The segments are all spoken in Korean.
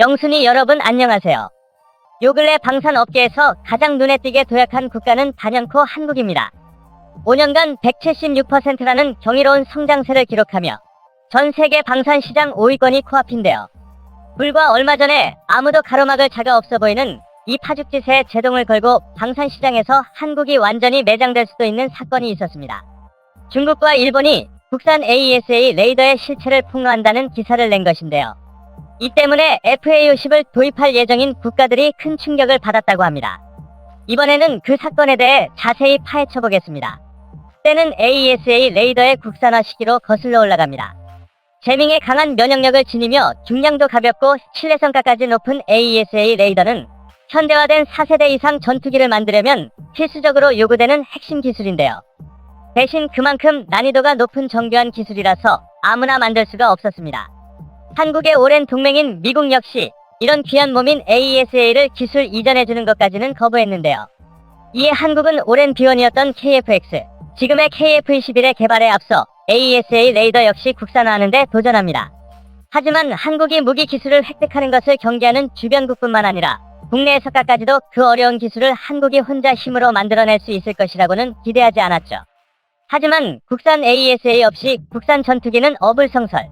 영순이 여러분 안녕하세요. 요 근래 방산업계에서 가장 눈에 띄게 도약한 국가는 단연코 한국입니다. 5년간 176%라는 경이로운 성장세를 기록하며 전 세계 방산시장 5위권이 코앞인데요. 불과 얼마 전에 아무도 가로막을 자가 없어 보이는 이 파죽지세에 제동을 걸고 방산시장에서 한국이 완전히 매장될 수도 있는 사건이 있었습니다. 중국과 일본이 국산 AESA 레이더의 실체를 폭로한다는 기사를 낸 것인데요. 이 때문에 FA50을 도입할 예정인 국가들이 큰 충격을 받았다고 합니다. 이번에는 그 사건에 대해 자세히 파헤쳐 보겠습니다. 때는 AESA 레이더의 국산화 시기로 거슬러 올라갑니다. 재밍에 강한 면역력을 지니며 중량도 가볍고 신뢰성까지 높은 AESA 레이더는 현대화된 4세대 이상 전투기를 만들려면 필수적으로 요구되는 핵심 기술인데요. 대신 그만큼 난이도가 높은 정교한 기술이라서 아무나 만들 수가 없었습니다. 한국의 오랜 동맹인 미국 역시 이런 귀한 몸인 AESA를 기술 이전해주는 것까지는 거부했는데요. 이에 한국은 오랜 비원이었던 KF-X, 지금의 KF-21의 개발에 앞서 AESA 레이더 역시 국산화하는 데 도전합니다. 하지만 한국이 무기 기술을 획득하는 것을 경계하는 주변국뿐만 아니라 국내에서까지도 그 어려운 기술을 한국이 혼자 힘으로 만들어낼 수 있을 것이라고는 기대하지 않았죠. 하지만 국산 AESA 없이 국산 전투기는 어불성설.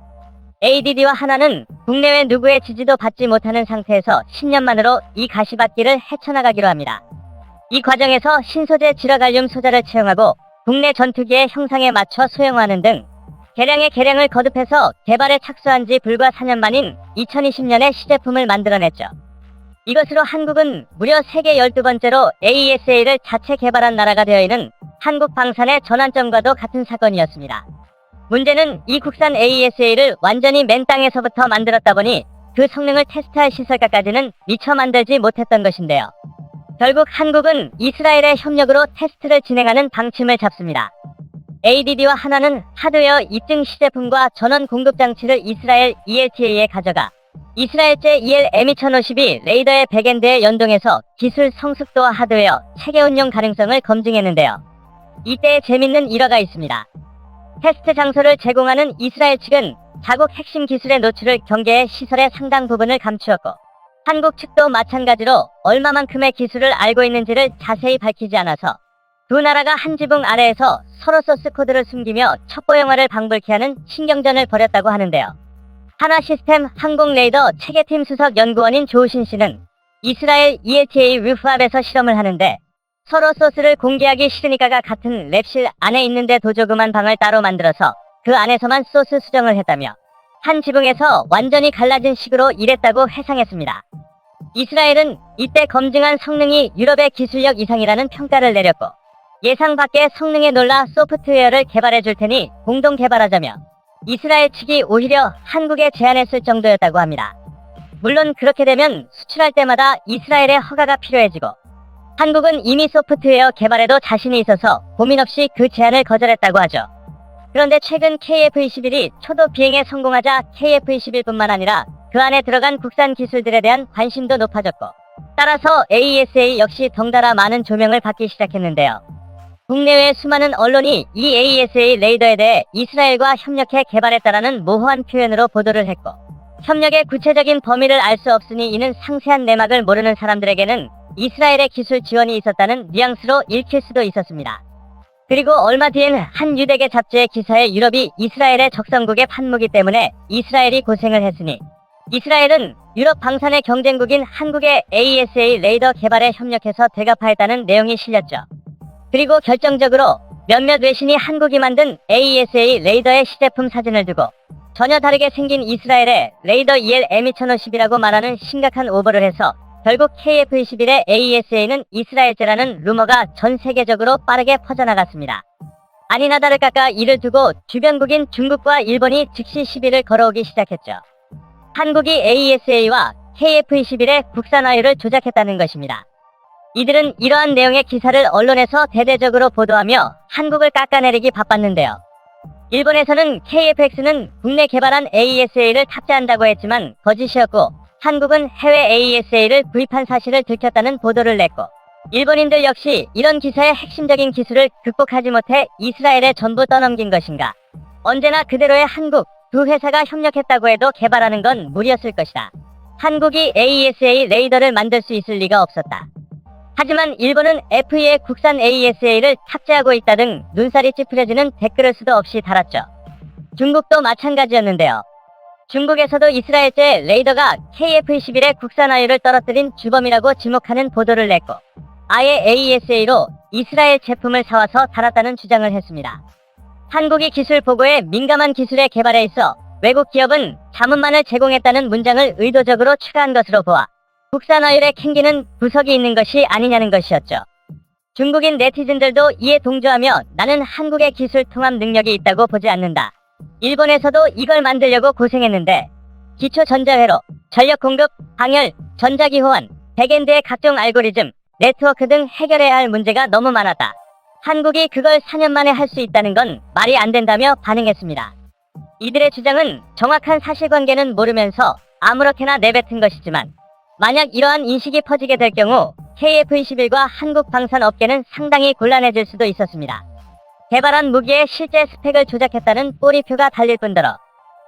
ADD와 하나는 국내외 누구의 지지도 받지 못하는 상태에서 10년 만으로 이 가시밭길을 헤쳐나가기로 합니다. 이 과정에서 신소재 질화갈륨 소자를 채용하고 국내 전투기의 형상에 맞춰 소형화하는 등 개량의 개량을 거듭해서 개발에 착수한 지 불과 4년 만인 2020년에 시제품을 만들어냈죠. 이것으로 한국은 무려 세계 12번째로 AESA를 자체 개발한 나라가 되어 있는 한국 방산의 전환점과도 같은 사건이었습니다. 문제는 이 국산 AESA를 완전히 맨 땅에서부터 만들었다 보니 그 성능을 테스트할 시설까지는 미처 만들지 못했던 것인데요. 결국 한국은 이스라엘의 협력으로 테스트를 진행하는 방침을 잡습니다. ADD와 하나는 하드웨어 입증 시제품과 전원 공급 장치를 이스라엘 ELTA에 가져가 이스라엘제 EL-M2152 레이더의 백엔드에 연동해서 기술 성숙도와 하드웨어, 체계 운용 가능성을 검증했는데요. 이때 재밌는 일화가 있습니다. 테스트 장소를 제공하는 이스라엘 측은 자국 핵심 기술의 노출을 경계해 시설의 상당 부분을 감추었고 한국 측도 마찬가지로 얼마만큼의 기술을 알고 있는지를 자세히 밝히지 않아서 두 나라가 한 지붕 아래에서 서로 소스 코드를 숨기며 첩보 영화를 방불케 하는 신경전을 벌였다고 하는데요. 하나시스템 항공레이더 체계팀 수석 연구원인 조우신 씨는 이스라엘 ELTA 루프압에서 실험을 하는데 서로 소스를 공개하기 싫으니까가 같은 랩실 안에 있는데 도조그만 방을 따로 만들어서 그 안에서만 소스 수정을 했다며 한 지붕에서 완전히 갈라진 식으로 일했다고 회상했습니다. 이스라엘은 이때 검증한 성능이 유럽의 기술력 이상이라는 평가를 내렸고 예상 밖의 성능에 놀라 소프트웨어를 개발해 줄 테니 공동 개발하자며 이스라엘 측이 오히려 한국에 제안했을 정도였다고 합니다. 물론 그렇게 되면 수출할 때마다 이스라엘의 허가가 필요해지고 한국은 이미 소프트웨어 개발에도 자신이 있어서 고민 없이 그 제안을 거절했다고 하죠. 그런데 최근 KF-21이 초도 비행에 성공하자 KF-21뿐만 아니라 그 안에 들어간 국산 기술들에 대한 관심도 높아졌고 따라서 AESA 역시 덩달아 많은 조명을 받기 시작했는데요. 국내외 수많은 언론이 이 AESA 레이더에 대해 이스라엘과 협력해 개발했다라는 모호한 표현으로 보도를 했고 협력의 구체적인 범위를 알 수 없으니 이는 상세한 내막을 모르는 사람들에게는 이스라엘의 기술 지원이 있었다는 뉘앙스로 읽힐 수도 있었습니다. 그리고 얼마 뒤엔 한 유대계 잡지의 기사에 유럽이 이스라엘의 적성국의 판무기 때문에 이스라엘이 고생을 했으니 이스라엘은 유럽 방산의 경쟁국인 한국의 AESA 레이더 개발에 협력해서 대갚하였다는 내용이 실렸죠. 그리고 결정적으로 몇몇 외신이 한국이 만든 AESA 레이더의 시제품 사진을 두고 전혀 다르게 생긴 이스라엘의 레이더 EL-M2152라고 말하는 심각한 오버를 해서 결국 KF-21의 AESA는 이스라엘제라는 루머가 전 세계적으로 빠르게 퍼져나갔습니다. 아니나 다를까 이를 두고 주변국인 중국과 일본이 즉시 시비를 걸어오기 시작했죠. 한국이 AESA와 KF-21의 국산화율을 조작했다는 것입니다. 이들은 이러한 내용의 기사를 언론에서 대대적으로 보도하며 한국을 깎아내리기 바빴는데요. 일본에서는 KF-X는 국내 개발한 AESA를 탑재한다고 했지만 거짓이었고 한국은 해외 AESA를 구입한 사실을 들켰다는 보도를 냈고 일본인들 역시 이런 기사의 핵심적인 기술을 극복하지 못해 이스라엘에 전부 떠넘긴 것인가. 언제나 그대로의 한국, 두 회사가 협력했다고 해도 개발하는 건 무리였을 것이다. 한국이 AESA 레이더를 만들 수 있을 리가 없었다. 하지만 일본은 FE의 국산 AESA를 탑재하고 있다 등 눈살이 찌푸려지는 댓글을 수도 없이 달았죠. 중국도 마찬가지였는데요. 중국에서도 이스라엘제 레이더가 KF-21의 국산 화유를 떨어뜨린 주범이라고 지목하는 보도를 냈고 아예 AESA로 이스라엘 제품을 사와서 달았다는 주장을 했습니다. 한국이 기술 보고에 민감한 기술의 개발에 있어 외국 기업은 자문만을 제공했다는 문장을 의도적으로 추가한 것으로 보아 국산 화율에 캥기는 구석이 있는 것이 아니냐는 것이었죠. 중국인 네티즌들도 이에 동조하며 나는 한국의 기술 통합 능력이 있다고 보지 않는다. 일본에서도 이걸 만들려고 고생했는데 기초 전자회로, 전력 공급, 방열, 전자기 호환, 백엔드의 각종 알고리즘, 네트워크 등 해결해야 할 문제가 너무 많았다. 한국이 그걸 4년 만에 할 수 있다는 건 말이 안 된다며 반응했습니다. 이들의 주장은 정확한 사실관계는 모르면서 아무렇게나 내뱉은 것이지만 만약 이러한 인식이 퍼지게 될 경우 KF-21과 한국 방산업계는 상당히 곤란해질 수도 있었습니다. 개발한 무기의 실제 스펙을 조작했다는 꼬리표가 달릴 뿐더러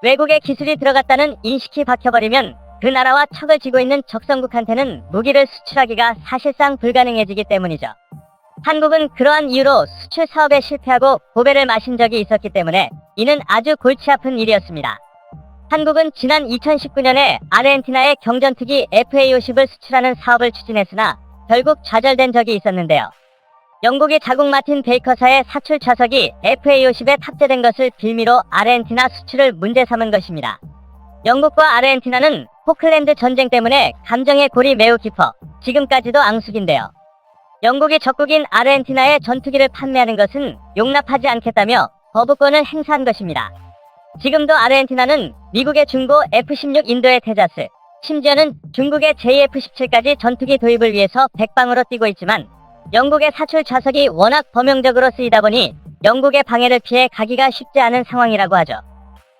외국의 기술이 들어갔다는 인식이 박혀버리면 그 나라와 척을 지고 있는 적성국한테는 무기를 수출하기가 사실상 불가능해지기 때문이죠. 한국은 그러한 이유로 수출 사업에 실패하고 보배를 마신 적이 있었기 때문에 이는 아주 골치 아픈 일이었습니다. 한국은 지난 2019년에 아르헨티나에 경전투기 FA-50을 수출하는 사업을 추진했으나 결국 좌절된 적이 있었는데요. 영국의 자국 마틴 베이커사의 사출 좌석이 FA-50에 탑재된 것을 빌미로 아르헨티나 수출을 문제 삼은 것입니다. 영국과 아르헨티나는 포클랜드 전쟁 때문에 감정의 골이 매우 깊어 지금까지도 앙숙인데요. 영국이 적국인 아르헨티나에 전투기를 판매하는 것은 용납하지 않겠다며 거부권을 행사한 것입니다. 지금도 아르헨티나는 미국의 중고 F-16 인도의 테자스, 심지어는 중국의 JF-17까지 전투기 도입을 위해서 백방으로 뛰고 있지만 영국의 사출 좌석이 워낙 범용적으로 쓰이다 보니 영국의 방해를 피해 가기가 쉽지 않은 상황이라고 하죠.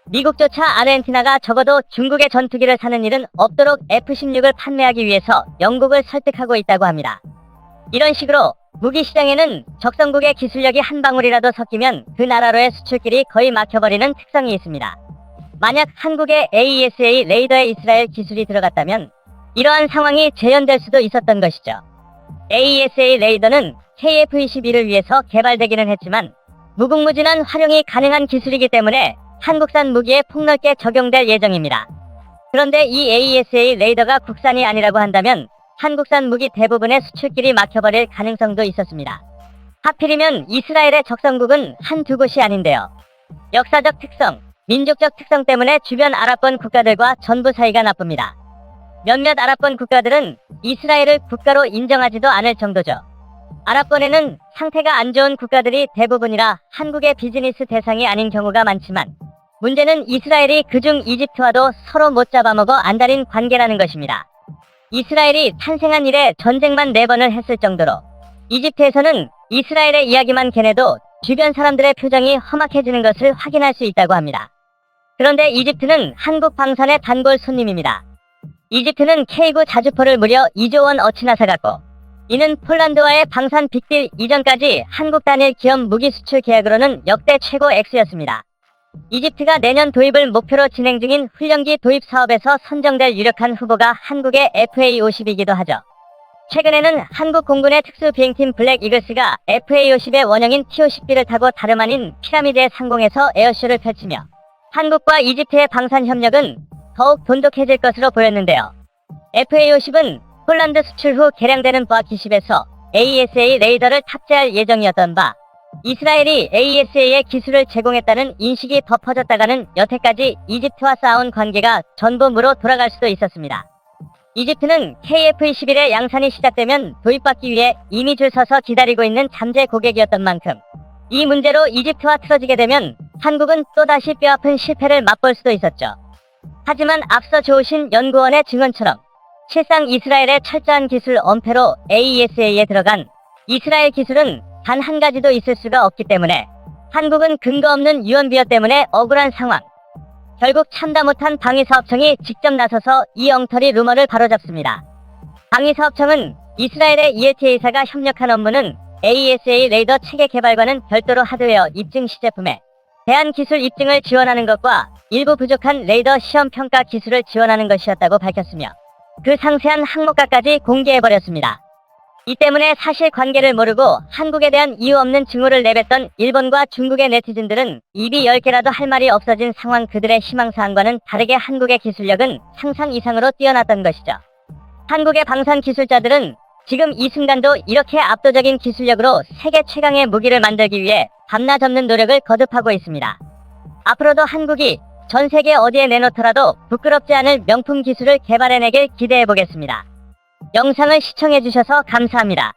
미국조차 아르헨티나가 적어도 중국의 전투기를 사는 일은 없도록 F-16을 판매하기 위해서 영국을 설득하고 있다고 합니다. 이런 식으로 무기 시장에는 적성국의 기술력이 한 방울이라도 섞이면 그 나라로의 수출길이 거의 막혀버리는 특성이 있습니다. 만약 한국의 AESA 레이더에 이스라엘 기술이 들어갔다면 이러한 상황이 재현될 수도 있었던 것이죠. AESA 레이더는 KF-21을 위해서 개발되기는 했지만 무궁무진한 활용이 가능한 기술이기 때문에 한국산 무기에 폭넓게 적용될 예정입니다. 그런데 이 AESA 레이더가 국산이 아니라고 한다면 한국산 무기 대부분의 수출길이 막혀버릴 가능성도 있었습니다. 하필이면 이스라엘의 적성국은 한두 곳이 아닌데요. 역사적 특성, 민족적 특성 때문에 주변 아랍권 국가들과 전부 사이가 나쁩니다. 몇몇 아랍권 국가들은 이스라엘을 국가로 인정하지도 않을 정도죠. 아랍권에는 상태가 안 좋은 국가들이 대부분이라 한국의 비즈니스 대상이 아닌 경우가 많지만 문제는 이스라엘이 그중 이집트와도 서로 못 잡아먹어 안달인 관계라는 것입니다. 이스라엘이 탄생한 이래 전쟁만 4번을 했을 정도로 이집트에서는 이스라엘의 이야기만 걔네도 주변 사람들의 표정이 험악해지는 것을 확인할 수 있다고 합니다. 그런데 이집트는 한국 방산의 단골 손님입니다. 이집트는 K9 자주포를 무려 2조 원 어치나 사갔고 이는 폴란드와의 방산 빅딜 이전까지 한국 단일 기업 무기 수출 계약으로는 역대 최고 액수였습니다. 이집트가 내년 도입을 목표로 진행 중인 훈련기 도입 사업에서 선정될 유력한 후보가 한국의 FA-50이기도 하죠. 최근에는 한국 공군의 특수 비행팀 블랙 이글스가 FA-50의 원형인 T-50B를 타고 다름 아닌 피라미드의 상공에서 에어쇼를 펼치며 한국과 이집트의 방산 협력은 더욱 돈독해질 것으로 보였는데요. FA-50은 폴란드 수출 후 개량되는 버키10에서 AESA 레이더를 탑재할 예정이었던 바 이스라엘이 AESA의 기술을 제공했다는 인식이 더 퍼졌다가는 여태까지 이집트와 쌓아온 관계가 전부 무로 돌아갈 수도 있었습니다. 이집트는 KF-21의 양산이 시작되면 도입받기 위해 이미 줄 서서 기다리고 있는 잠재 고객이었던 만큼 이 문제로 이집트와 틀어지게 되면 한국은 또다시 뼈아픈 실패를 맛볼 수도 있었죠. 하지만 앞서 좋으신 연구원의 증언처럼 실상 이스라엘의 철저한 기술 엄폐로 AESA에 들어간 이스라엘 기술은 단 한 가지도 있을 수가 없기 때문에 한국은 근거 없는 유언비어 때문에 억울한 상황. 결국 참다 못한 방위사업청이 직접 나서서 이 엉터리 루머를 바로잡습니다. 방위사업청은 이스라엘의 ELTA사가 협력한 업무는 AESA 레이더 체계 개발과는 별도로 하드웨어 입증 시제품에 대한 기술 입증을 지원하는 것과 일부 부족한 레이더 시험 평가 기술을 지원하는 것이었다고 밝혔으며 그 상세한 항목까지 공개해버렸습니다. 이 때문에 사실관계를 모르고 한국에 대한 이유 없는 증오를 내뱉던 일본과 중국의 네티즌들은 입이 10개라도 할 말이 없어진 상황. 그들의 희망사항과는 다르게 한국의 기술력은 상상 이상으로 뛰어났던 것이죠. 한국의 방산 기술자들은 지금 이 순간도 이렇게 압도적인 기술력으로 세계 최강의 무기를 만들기 위해 밤낮 없는 노력을 거듭하고 있습니다. 앞으로도 한국이 전 세계 어디에 내놓더라도 부끄럽지 않을 명품 기술을 개발해내길 기대해보겠습니다. 영상을 시청해주셔서 감사합니다.